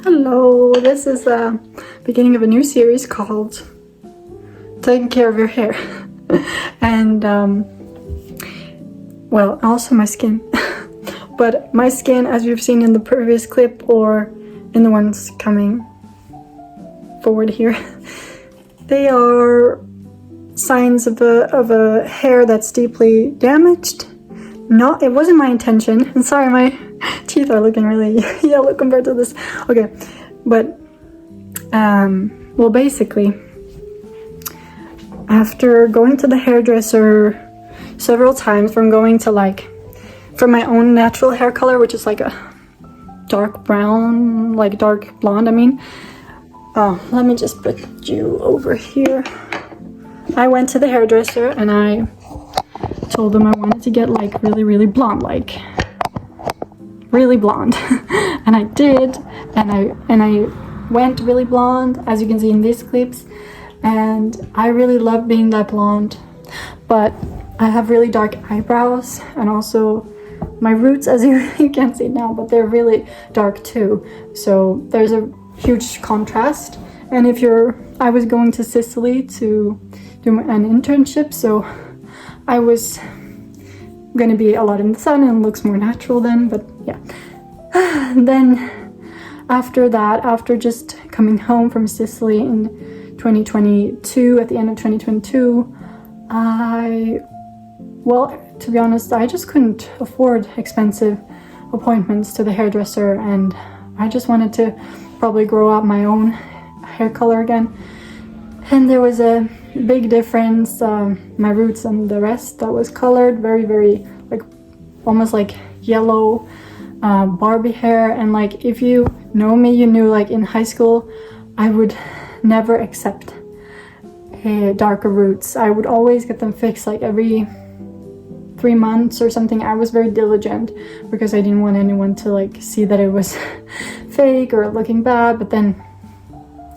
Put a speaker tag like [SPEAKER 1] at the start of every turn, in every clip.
[SPEAKER 1] Hello, this is the beginning of a new series called Taking Care of Your Hair. And, well, also my skin. But my skin, as you've seen in the previous clip or in the ones coming forward here, they are signs of a hair that's deeply damaged. It wasn't my intention. I'm sorry, my teeth are looking really yellow compared to this. Okay, but well, basically, after going to the hairdresser several times, from my own natural hair color, which is like a dark brown, like dark blonde, I mean. Oh, let me just put you over here. I went to the hairdresser and I told them I wanted to get like really blonde, like really blonde. And I did, and I went really blonde, as you can see in these clips, and I really love being that blonde. But I have really dark eyebrows, and also my roots, as you can't see now, but they're really dark too, so there's a huge contrast. And I was going to Sicily to do an internship, so I was gonna be a lot in the sun and it looks more natural then, but yeah. Then after that, after just coming home from Sicily in 2022, at the end of 2022, to be honest, I just couldn't afford expensive appointments to the hairdresser, and I just wanted to probably grow out my own hair color again. And there was a big difference. My roots and the rest that was colored very like almost like yellow Barbie hair. And like, if you know me, you knew like in high school I would never accept darker roots. I would always get them fixed like every 3 months or something. I was very diligent because I didn't want anyone to like see that it was fake or looking bad. But then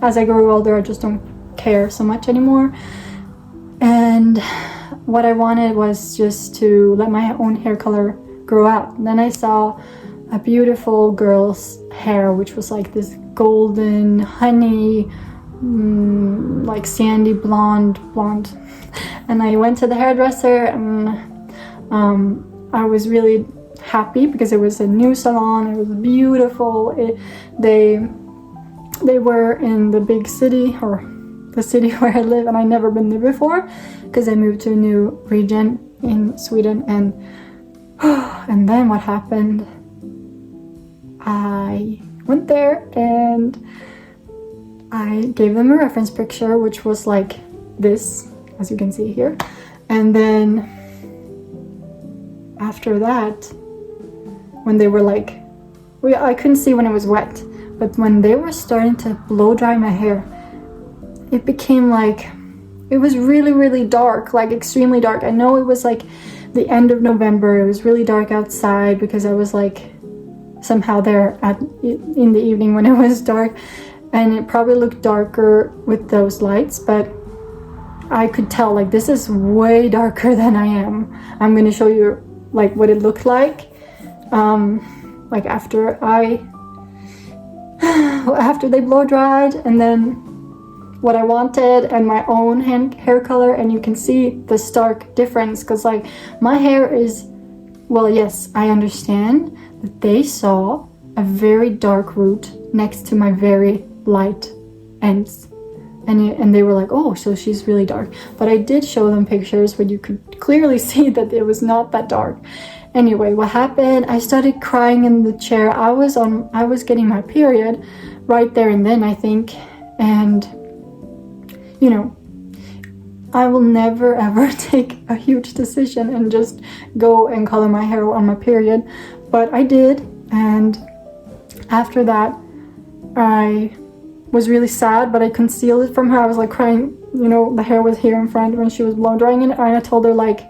[SPEAKER 1] as I grew older, I just don't care so much anymore. And what I wanted was just to let my own hair color grow out. And then I saw a beautiful girl's hair, which was like this golden honey, like sandy blonde. And I went to the hairdresser, and I was really happy because it was a new salon. It was beautiful. They were in the big city, or the city where I live, and I'd never been there before because I moved to a new region in Sweden. And then what happened? I went there and I gave them a reference picture, which was like this, as you can see here. And then after that, when they were like, I couldn't see when it was wet, but when they were starting to blow dry my hair, it became like, it was really dark, like extremely dark. I know it was like the end of November. It was really dark outside because I was like somehow there in the evening when it was dark, and it probably looked darker with those lights, but I could tell like this is way darker than I am. I'm gonna show you like what it looked like after they blow dried, and then what I wanted and my own hair color. And you can see the stark difference, because like my hair is, well, yes, I understand that they saw a very dark root next to my very light ends, and they were like, oh, so she's really dark. But I did show them pictures where you could clearly see that it was not that dark. Anyway, what happened, I started crying in the chair. I was getting my period right there and then, I think. And you know, I will never ever take a huge decision and just go and color my hair on my period, but I did. And after that, I was really sad, but I concealed it from her. I was like crying, you know, the hair was here in front when she was blow drying it, and I told her like,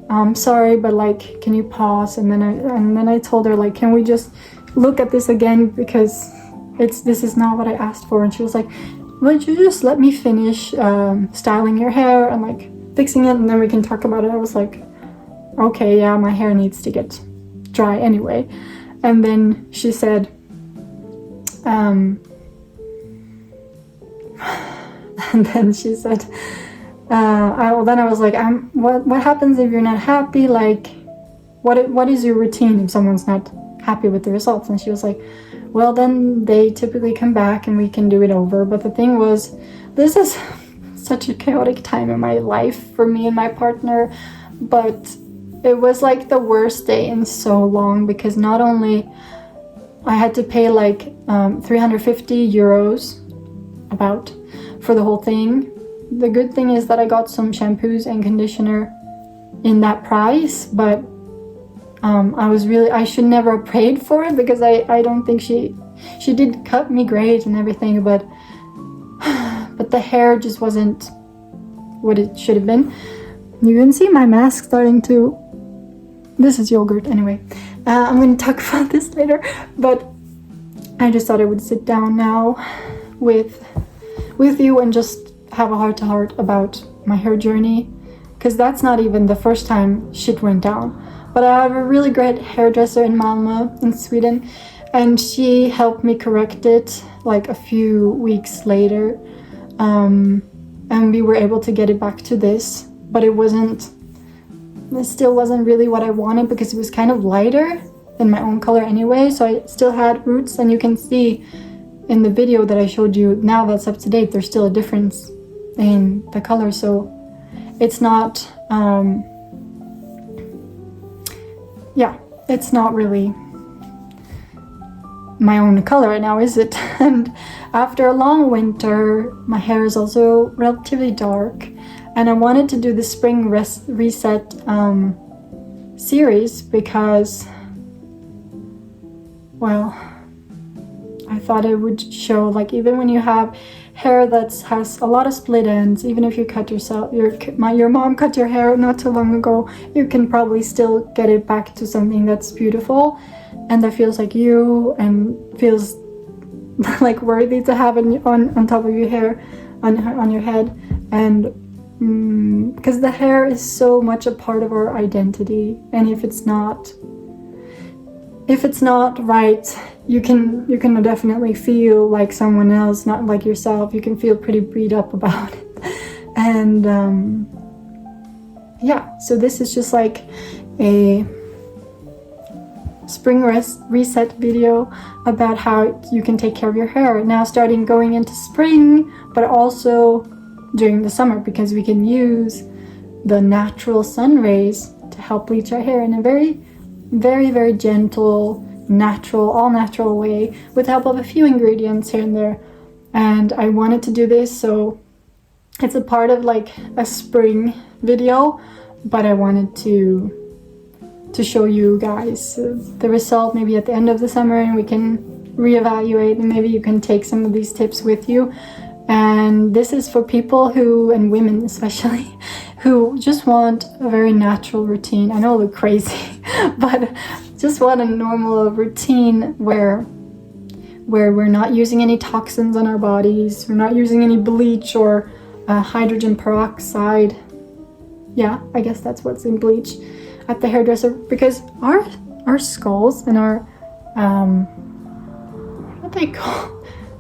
[SPEAKER 1] I'm sorry, but like, can you pause? And then I told her like, can we just look at this again, because this is not what I asked for. And she was like, would you just let me finish styling your hair and like fixing it, and then we can talk about it. I was like, okay, yeah, my hair needs to get dry anyway. And then she said, And then she said, then I was like, what happens if you're not happy? Like, what is your routine if someone's not happy with the results? And she was like, well, then they typically come back and we can do it over. But the thing was, this is such a chaotic time in my life for me and my partner, but it was like the worst day in so long, because not only I had to pay like 350 euros about for the whole thing. The good thing is that I got some shampoos and conditioner in that price, but I should never have paid for it, because I don't think she did cut me great and everything, but the hair just wasn't what it should have been. You can see my mask starting to, this is yogurt anyway. I'm going to talk about this later, but I just thought I would sit down now with you and just have a heart-to-heart about my hair journey, because that's not even the first time shit went down. But I have a really great hairdresser in Malmö in Sweden, and she helped me correct it like a few weeks later, and we were able to get it back to this, but it still wasn't really what I wanted, because it was kind of lighter than my own color anyway, so I still had roots. And you can see in the video that I showed you, now that's up to date, there's still a difference in the color, so it's not it's not really my own color right now, is it? And after a long winter, my hair is also relatively dark, and I wanted to do the spring reset series because, well, I thought it would show, like, even when you have hair that has a lot of split ends, even if you cut yourself, your mom cut your hair not too long ago, you can probably still get it back to something that's beautiful and that feels like you and feels like worthy to have on top of your hair, on your head. And because the hair is so much a part of our identity, and if it's not right, you can definitely feel like someone else, not like yourself. You can feel pretty beat up about it. And so this is just like a spring reset video about how you can take care of your hair now, starting going into spring, but also during the summer, because we can use the natural sun rays to help bleach our hair in a very, very, very gentle, all natural way, with the help of a few ingredients here and there. And I wanted to do this, so it's a part of like a spring video, but I wanted to show you guys the result maybe at the end of the summer, and we can reevaluate, and maybe you can take some of these tips with you. And this is for people who, and women especially, who just want a very natural routine. I know I look crazy, but just want a normal routine where we're not using any toxins on our bodies, we're not using any bleach or hydrogen peroxide. Yeah, I guess that's what's in bleach at the hairdresser, because our skulls and our what they call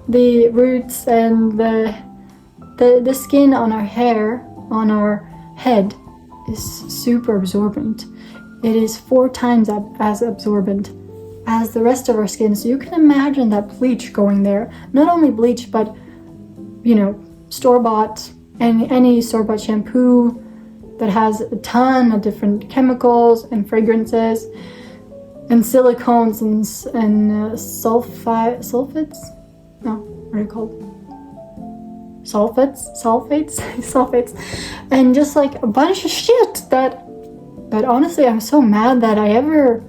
[SPEAKER 1] the roots and the skin on our hair, on our head, is super absorbent. It is 4 times as absorbent as the rest of our skin. So you can imagine that bleach going there. Not only bleach, but, you know, store-bought, and any store-bought shampoo that has a ton of different chemicals and fragrances and silicones and sulfates? No, what are they called? Sulfates, and just like a bunch of shit that honestly, I'm so mad that I ever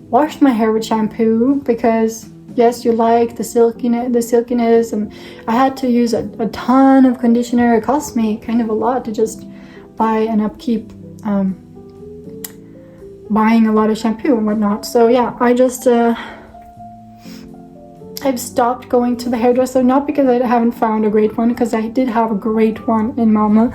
[SPEAKER 1] washed my hair with shampoo, because yes, you like the silkiness, and I had to use a ton of conditioner. It cost me kind of a lot to just buy and upkeep buying a lot of shampoo and whatnot. So yeah, I just I've stopped going to the hairdresser, not because I haven't found a great one, because I did have a great one in Malmö,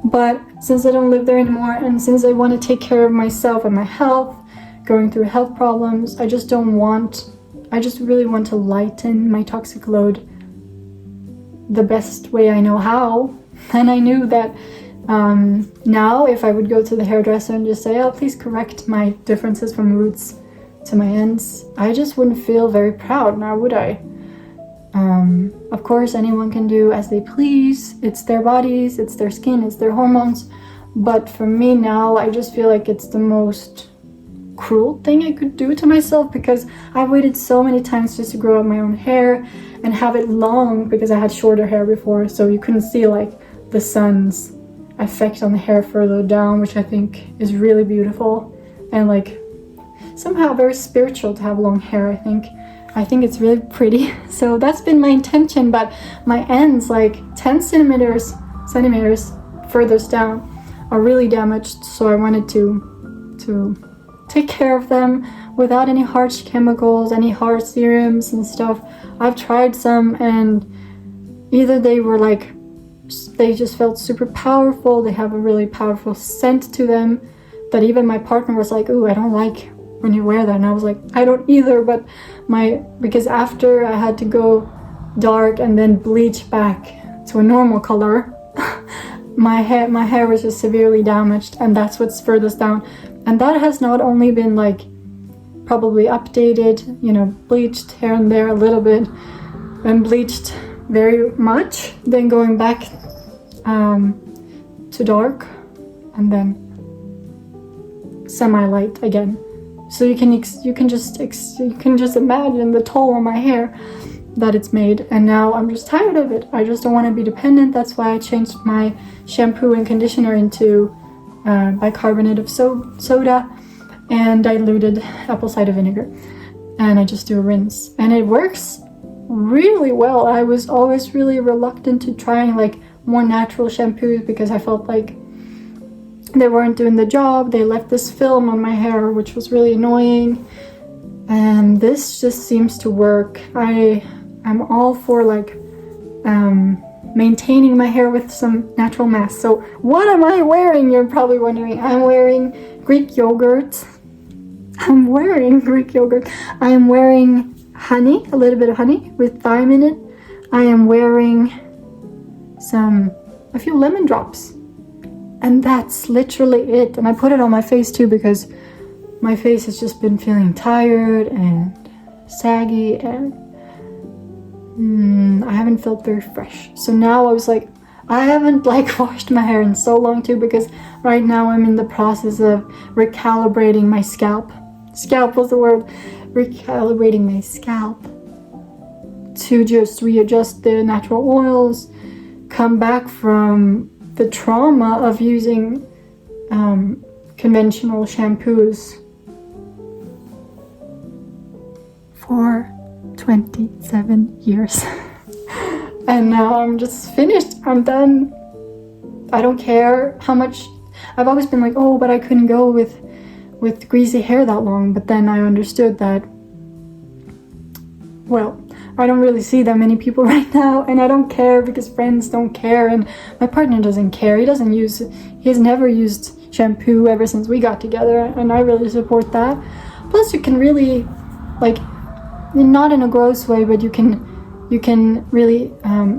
[SPEAKER 1] but since I don't live there anymore, and since I want to take care of myself and my health, going through health problems, I just don't want I just really want to lighten my toxic load the best way I know how. And I knew that now if I would go to the hairdresser and just say, oh, please correct my differences from roots to my ends, I just wouldn't feel very proud now, would I? Of course, anyone can do as they please. It's their bodies, it's their skin, it's their hormones. But for me now, I just feel like it's the most cruel thing I could do to myself, because I waited so many times just to grow out my own hair and have it long, because I had shorter hair before, so you couldn't see like the sun's effect on the hair further down, which I think is really beautiful and like somehow very spiritual to have long hair. I think it's really pretty. So that's been my intention, but my ends, like 10 centimeters furthest down, are really damaged, so I wanted to take care of them without any harsh chemicals, any harsh serums and stuff. I've tried some, and either they were like, they just felt super powerful, they have a really powerful scent to them, that even my partner was like, ooh, I don't like when you wear that. And I was like, I don't either, but because after I had to go dark and then bleach back to a normal color, my hair was just severely damaged, and that's what's furthest down. And that has not only been like probably updated, you know, bleached here and there a little bit, and bleached very much, then going back to dark, and then semi-light again. So you can just imagine the toll on my hair that it's made. And now I'm just tired of it. I just don't want to be dependent. That's why I changed my shampoo and conditioner into bicarbonate of soda and diluted apple cider vinegar, and I just do a rinse, and it works really well. I was always really reluctant to trying like more natural shampoos because I felt like they weren't doing the job. They left this film on my hair, which was really annoying, and this just seems to work. I'm all for like maintaining my hair with some natural mask. So what am I wearing? You're probably wondering. I'm wearing Greek yogurt. I am wearing honey, a little bit of honey with thyme in it. I am wearing a few lemon drops. And that's literally it. And I put it on my face too, because my face has just been feeling tired and saggy, and I haven't felt very fresh. So now I was like, I haven't like washed my hair in so long too, because right now I'm in the process of recalibrating my scalp. Scalp was the word. Recalibrating my scalp to just readjust the natural oils, come back from the trauma of using conventional shampoos for 27 years. And now I'm just finished. I'm done. I don't care how much. I've always been like, oh, but I couldn't go with greasy hair that long. But then I understood that, well, I don't really see that many people right now, and I don't care because friends don't care, and my partner doesn't care. He has never used shampoo ever since we got together, and I really support that. Plus, you can really, like, not in a gross way, but you can really,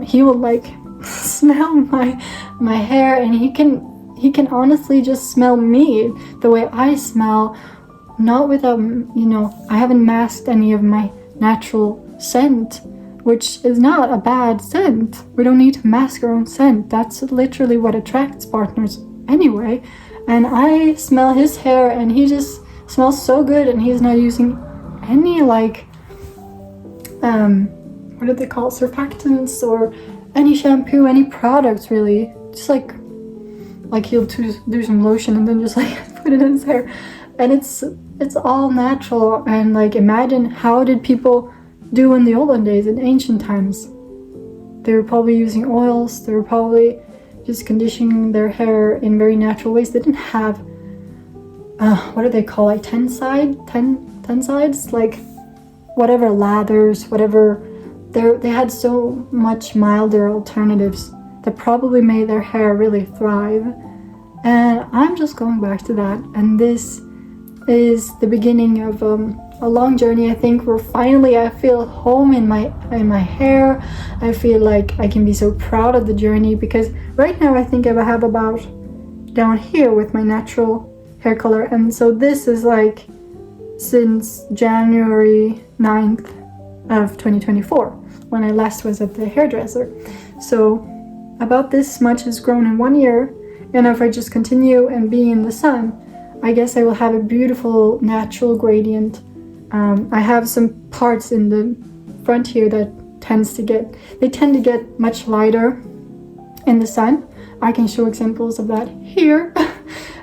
[SPEAKER 1] he will like smell my hair, and he can honestly just smell me the way I smell, not without, I haven't masked any of my natural scent, which is not a bad scent. We don't need to mask our own scent. That's literally what attracts partners anyway. And I smell his hair, and he just smells so good, and he's not using any like what do they call it? Surfactants or any shampoo, any products really. Just like he'll do some lotion and then just like put it in his hair, and it's all natural. And like, imagine, how did people do in the olden days, in ancient times? They were probably using oils. They were probably just conditioning their hair in very natural ways. They didn't have what do they call, like ten sides, like whatever, lathers, whatever. They had so much milder alternatives that probably made their hair really thrive. And I'm just going back to that, and this is the beginning of a long journey. I think we're finally, I feel home in my hair. I feel like I can be so proud of the journey, because right now I think I have about down here with my natural hair color, and so this is like since January 9th of 2024, when I last was at the hairdresser. So about this much has grown in 1 year, and if I just continue and be in the sun, I guess I will have a beautiful natural gradient. I have some parts in the front here that tend to get much lighter in the sun. I can show examples of that here.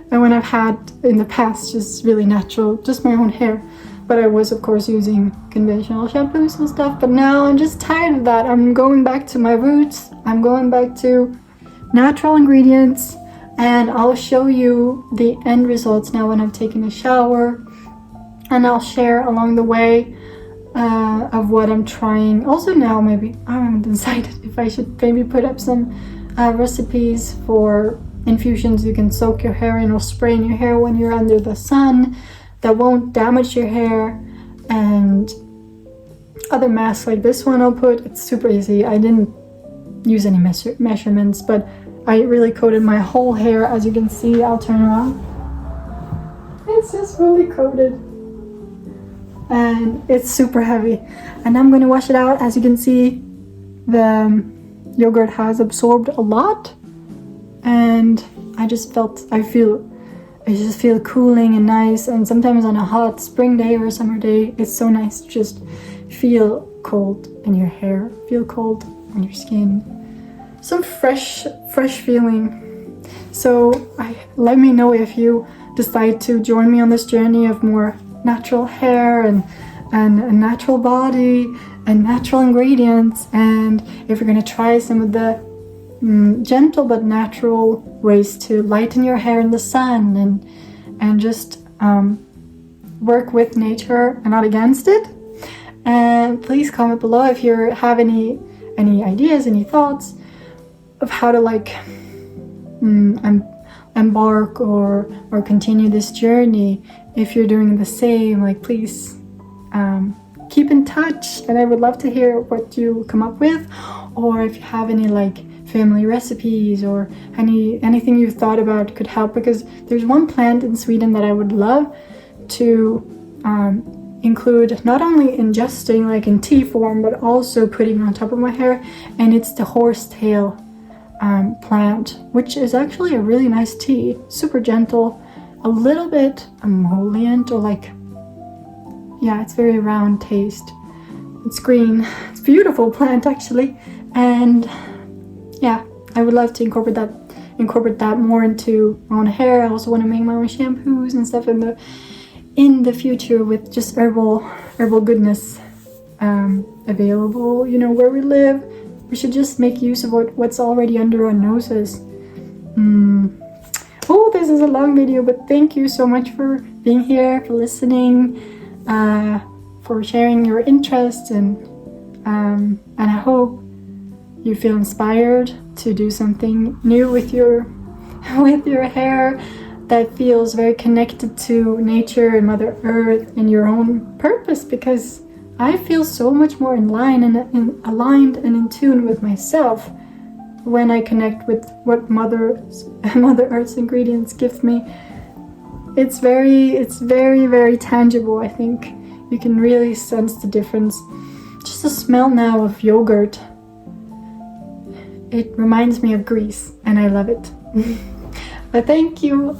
[SPEAKER 1] And when I've had in the past just really natural, just my own hair. But I was of course using conventional shampoos and stuff, but now I'm just tired of that. I'm going back to my roots. I'm going back to natural ingredients, and I'll show you the end results now when I've taken a shower, and I'll share along the way of what I'm trying. Also now maybe, I haven't decided if I should maybe put up some recipes for infusions you can soak your hair in or spray in your hair when you're under the sun that won't damage your hair, and other masks like this one I'll put. It's super easy. I didn't use any measurements, but I really coated my whole hair. As you can see, I'll turn around. It's just really coated. And it's super heavy. And I'm going to wash it out. As you can see, the yogurt has absorbed a lot. And I just feel cooling and nice. And sometimes on a hot spring day or summer day, it's so nice to just feel cold in your hair, feel cold on your skin. Some fresh feeling. So let me know if you decide to join me on this journey of more natural hair and a natural body and natural ingredients, and if you're going to try some of the gentle but natural ways to lighten your hair in the sun and just work with nature and not against it. And please comment below if you have any ideas, any thoughts of how to embark or continue this journey. If you're doing the same, please keep in touch, and I would love to hear what you come up with, or if you have any family recipes or anything you've thought about could help, because there's one plant in Sweden that I would love to include, not only ingesting in tea form, but also putting on top of my hair, and it's the horsetail plant, which is actually a really nice tea, super gentle, a little bit emollient, or it's very round taste. It's green. It's a beautiful plant actually, and yeah, I would love to incorporate that more into my own hair. I also want to make my own shampoos and stuff in the future with just herbal goodness available. Where we live, we should just make use of what's already under our noses. Oh, this is a long video, but thank you so much for being here, for listening, for sharing your interests, and I hope you feel inspired to do something new with your hair that feels very connected to nature and Mother Earth and your own purpose, because I feel so much more in line and aligned and in tune with myself when I connect with what Mother Earth's ingredients give me. It's very, very tangible. I think you can really sense the difference. Just the smell now of yogurt, it reminds me of Greece, and I love it. But thank you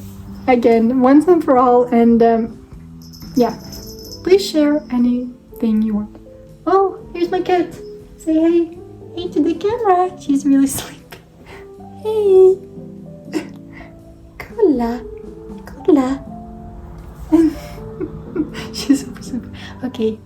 [SPEAKER 1] again, once and for all, and please share anything you want. Oh, here's my cat. Say hey to the camera. She's really sleepy. Hey. Kolla. She's super. Okay.